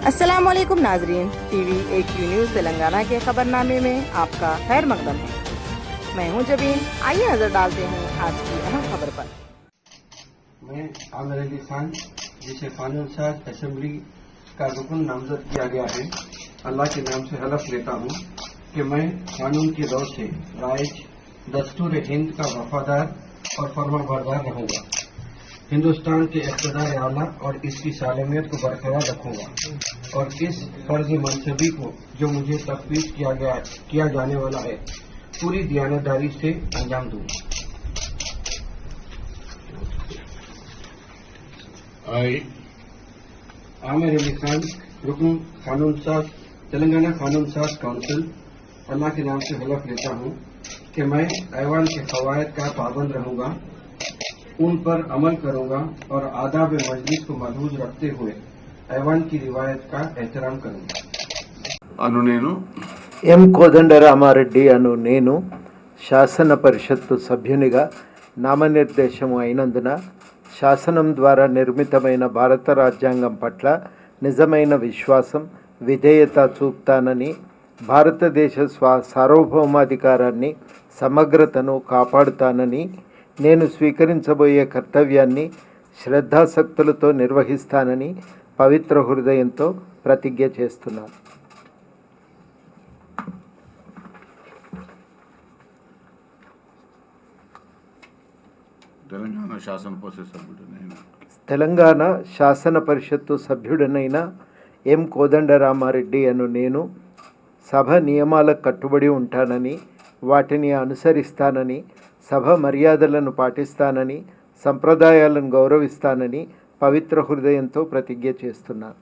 अस्सलामुअलैकुम नाजरीन, TV AQ news Telangana के खबरनामे में आपका खैर मकदम है। मैं हूं जबीन। आइए नजर डालते हैं आज की अहम खबर पर। मैं आमिर अली खान, जिसे कानून साज असेंबली का रुकन नामजद किया गया है, अल्लाह के नाम से हलफ लेता हूँ कि मैं कानून की दौर से राइज दस्तूर हिंद का वफादार और फर्माबरदार रहूंगा। हिंदुस्तान के इक़्तिदार आला और इसकी सालमियत को बरकरार रखूंगा और इस फर्ज मनसबी को जो मुझे तफवीज़ किया जाने वाला है पूरी दयानतदारी से अंजाम दूंगा। आमिर अली खान, रुकन कानून साज तेलंगाना कानून साज काउंसिल, अल्लाह के नाम से हलफ लेता हूँ कि मैं ऐवान के क़वायद का पाबंद रहूंगा, उन पर अमल करूंगा और आदाब मजलिस को महफूज रखते हुए ऐवान की रिवायत का एहतराम करूंगा। అను నేను ఎం కోదండరామారెడ్డి అను నేను శాసన పరిషత్తు సభ్యునిగా నామనిర్దేశం అయినందున శాసనం ద్వారా నిర్మితమైన భారత రాజ్యాంగం పట్ల నిజమైన విశ్వాసం, విధేయత చూపుతానని, భారతదేశ సార్వభౌమాధికారాన్ని, సమగ్రతను కాపాడుతానని, నేను స్వీకరించబోయే కర్తవ్యాన్ని శ్రద్ధాసక్తులతో నిర్వహిస్తానని పవిత్ర హృదయంతో ప్రతిజ్ఞ చేస్తున్నాను. తెలంగాణ శాసన పరిషత్ సభ్యుడినైన తెలంగాణ శాసన పరిషత్తు సభ్యుడనైన ఎం కోదండరామారెడ్డి అను నేను సభ నియమాలకు కట్టుబడి ఉంటానని, వాటిని అనుసరిస్తానని, సభ మర్యాదలను పాటిస్తానని, సంప్రదాయాలను గౌరవిస్తానని పవిత్ర హృదయంతో ప్రతిజ్ఞ చేస్తున్నాను.